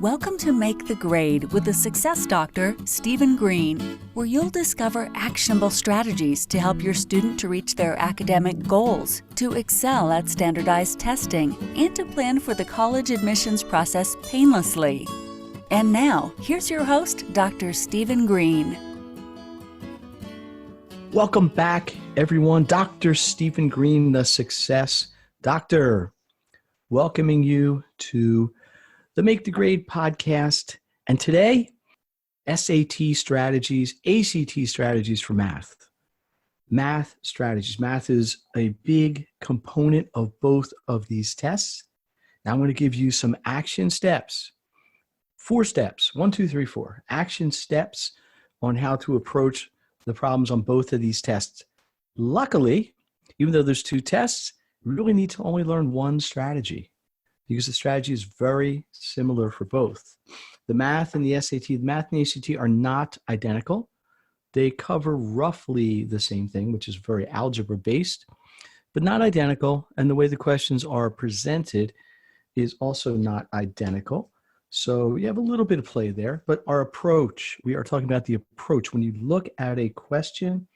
Welcome to Make the Grade with the Success Doctor, Stephen Green, where you'll discover actionable strategies to help your student to reach their academic goals, to excel at standardized testing, and to plan for the college admissions process painlessly. And now, here's your host, Dr. Stephen Green. Welcome back, everyone. Dr. Stephen Green, the Success Doctor, welcoming you to the Make the Grade podcast. And today, SAT strategies, ACT strategies for math. Math strategies. Math is a big component of both of these tests. Now I'm going to give you some action steps. 4 steps. 1, 2, 3, 4. Action steps on how to approach the problems on both of these tests. Luckily, even though there's 2 tests, we really need to only learn one strategy, because the strategy is very similar for both. The math and the SAT, the math and the ACT are not identical. They cover roughly the same thing, which is very algebra-based, but not identical. And the way the questions are presented is also not identical. So you have a little bit of play there, but our approach, we are talking about the approach. When you look at a question,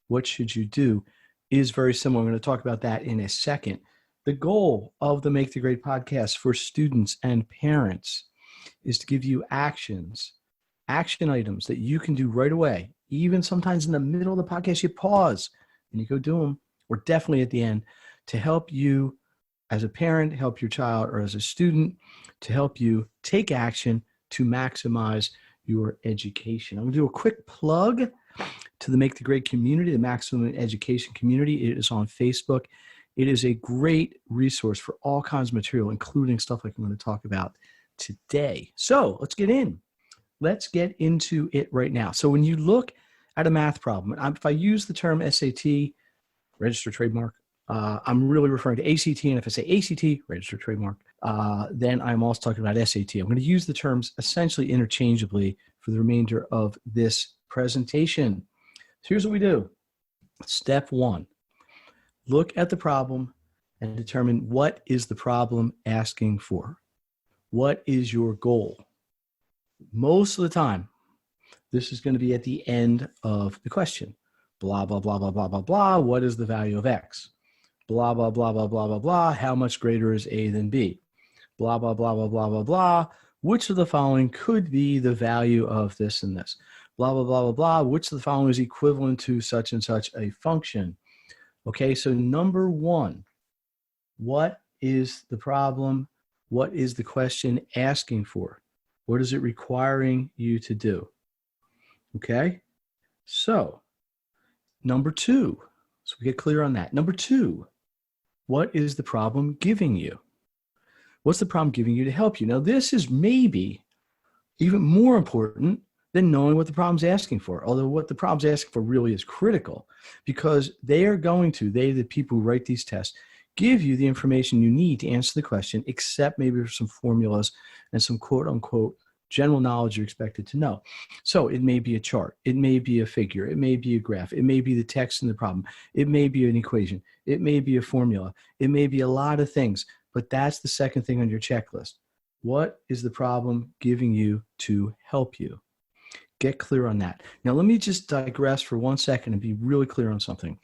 what should you do, is very similar. I'm going to talk about that in a second. The goal of the Make the Grade podcast for students and parents is to give you action items that you can do right away. Even sometimes in the middle of the podcast, you pause and you go do them, or definitely at the end, to help you as a parent, help your child, or as a student, to help you take action to maximize your education. I'm going to do a quick plug to the Make the Grade community, the Maximum Education community. It is on Facebook. It is a great resource for all kinds of material, including stuff like I'm going to talk about today. So let's get in. Let's get into it right now. So when you look at a math problem, if I use the term SAT, register trademark, I'm really referring to ACT. And if I say ACT, register trademark, then I'm also talking about SAT. I'm going to use the terms essentially interchangeably for the remainder of this presentation. So here's what we do. Step 1. Look at the problem and determine what is the problem asking for. What is your goal? Most of the time, this is going to be at the end of the question. Blah, blah, blah, blah, blah, blah, blah. What is the value of X? Blah, blah, blah, blah, blah, blah, blah. How much greater is A than B? Blah, blah, blah, blah, blah, blah, blah. Which of the following could be the value of this and this? Blah, blah, blah, blah, blah. Which of the following is equivalent to such and such a function? Okay, so number 1, what is the problem? What is the question asking for? What is it requiring you to do? Okay, so number 2, so we get clear on that. Number 2, what is the problem giving you? What's the problem giving you to help you? Now, this is maybe even more important than knowing what the problem's asking for. Although what the problem's asking for really is critical, because the people who write these tests, give you the information you need to answer the question, except maybe for some formulas and some quote unquote general knowledge you're expected to know. So it may be a chart, it may be a figure, it may be a graph, it may be the text in the problem, it may be an equation, it may be a formula, it may be a lot of things, but that's the second thing on your checklist. What is the problem giving you to help you? Get clear on that. Now, let me just digress for 1 second and be really clear on something.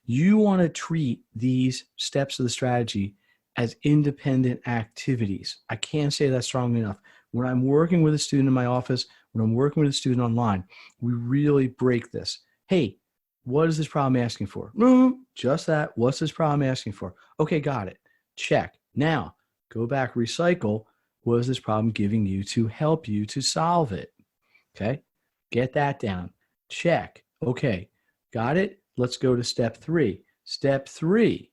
You want to treat these steps of the strategy as independent activities. I can't say that strongly enough. When I'm working with a student in my office, when I'm working with a student online, we really break this. Hey, what is this problem asking for? Just that. What's this problem asking for? Okay, got it. Check. Now, go back, recycle. What is this problem giving you to help you to solve it? Okay, get that down. Check. Okay, got it? Let's go to step 3. Step 3,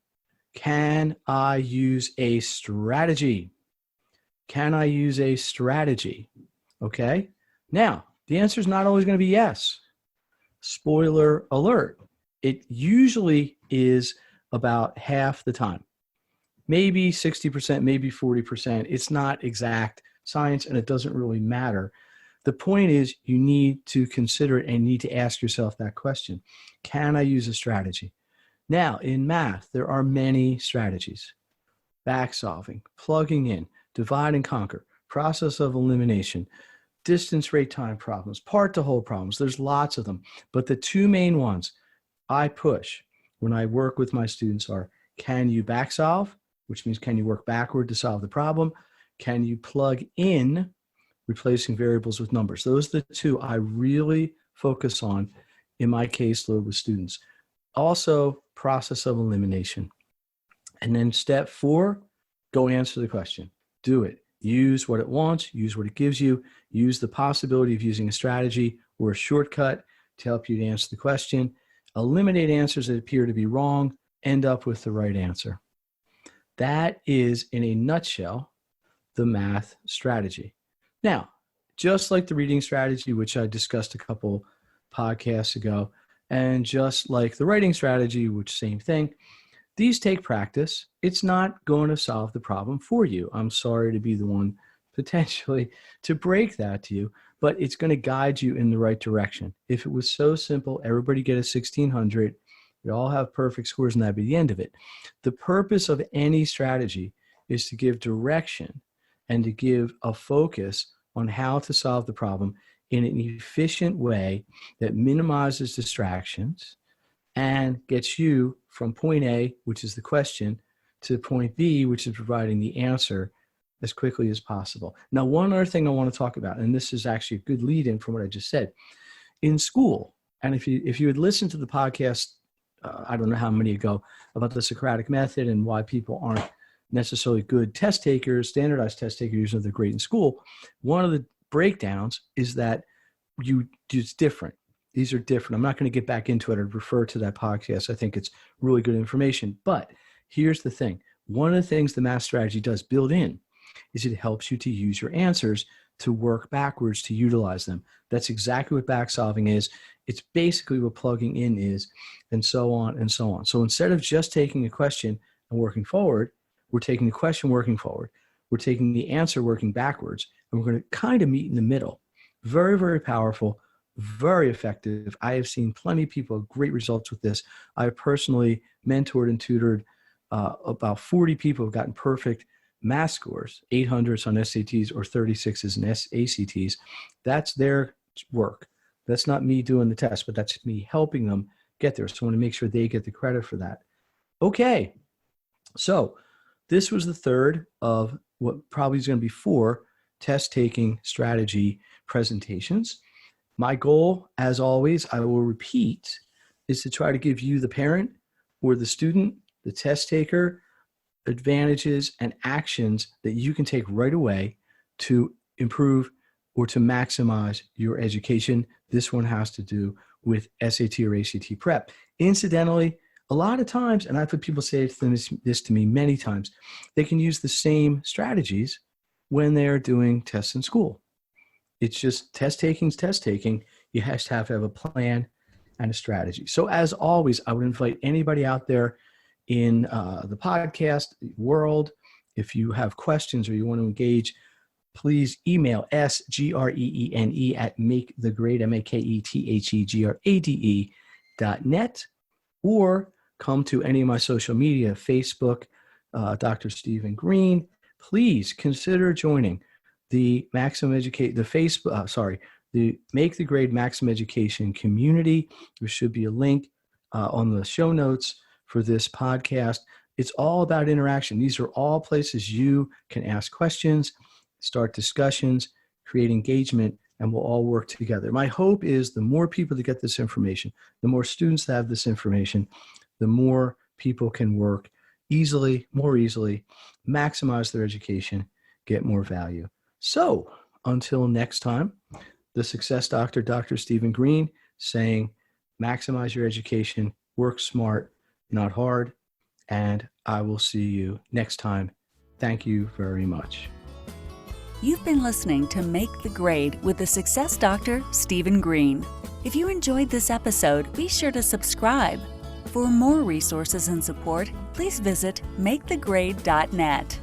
can I use a strategy? Can I use a strategy? Okay, now the answer is not always going to be yes. Spoiler alert. It usually is about half the time. Maybe 60%, maybe 40%. It's not exact science and it doesn't really matter. The point is you need to consider it and need to ask yourself that question. Can I use a strategy? Now, in math, there are many strategies. Back solving, plugging in, divide and conquer, process of elimination, distance rate time problems, part to whole problems. There's lots of them. But the two main ones I push when I work with my students are, can you back solve, which means can you work backward to solve the problem? Can you plug in, replacing variables with numbers? Those are the two I really focus on in my caseload with students. Also, process of elimination. And then step 4, go answer the question. Do it. Use what it wants, use what it gives you, use the possibility of using a strategy or a shortcut to help you to answer the question. Eliminate answers that appear to be wrong, end up with the right answer. That is, in a nutshell, the math strategy. Now, just like the reading strategy, which I discussed a couple podcasts ago, and just like the writing strategy, which same thing, these take practice. It's not going to solve the problem for you. I'm sorry to be the one potentially to break that to you, but it's going to guide you in the right direction. If it was so simple, everybody get a 1600, we all have perfect scores, and that'd be the end of it. The purpose of any strategy is to give direction and to give a focus on how to solve the problem in an efficient way that minimizes distractions and gets you from point A, which is the question, to point B, which is providing the answer, as quickly as possible. Now, one other thing I want to talk about, and this is actually a good lead in from what I just said. In school, and if you had listened to the podcast, I don't know how many ago, about the Socratic method and why people aren't necessarily good test takers, standardized test takers, even though they're great in school, one of the breakdowns is that it's different. These are different. I'm not going to get back into it or refer to that podcast. I think it's really good information. But here's the thing. One of the things the math strategy does build in is it helps you to use your answers to work backwards to utilize them. That's exactly what back solving is. It's basically what plugging in is, and so on and so on. So instead of just taking a question and working forward, we're taking the question working forward. We're taking the answer working backwards, and we're going to kind of meet in the middle. Very, very powerful. Very effective. I have seen plenty of people have great results with this. I personally mentored and tutored about 40 people who have gotten perfect math scores, 800s on SATs or 36s in ACTs. That's their work. That's not me doing the test, but that's me helping them get there. So I want to make sure they get the credit for that. Okay. So this was the third of what probably is going to be 4 test-taking strategy presentations. My goal, as always, I will repeat, is to try to give you, the parent or the student, the test taker, advantages and actions that you can take right away to improve or to maximize your education. This one has to do with SAT or ACT prep. Incidentally, a lot of times, and I've had people say this to me many times, they can use the same strategies when they're doing tests in school. It's just test taking's test taking. You have to have a plan and a strategy. So as always, I would invite anybody out there in the podcast world, if you have questions or you want to engage, please email sgreene at makethegrade, makethetgrade.net, or come to any of my social media, Facebook, Dr. Stephen Green. Please consider joining the the Make the Grade Maximum Education community. There should be a link on the show notes for this podcast. It's all about interaction. These are all places you can ask questions, start discussions, create engagement, and we'll all work together. My hope is the more people that get this information, the more students that have this information, the more people can work more easily, maximize their education, get more value. So until next time, the Success Doctor, Dr. Stephen Green, saying, maximize your education, work smart, not hard, and I will see you next time. Thank you very much. You've been listening to Make the Grade with the Success Doctor, Stephen Green. If you enjoyed this episode, be sure to subscribe. For more resources and support, please visit makethegrade.net.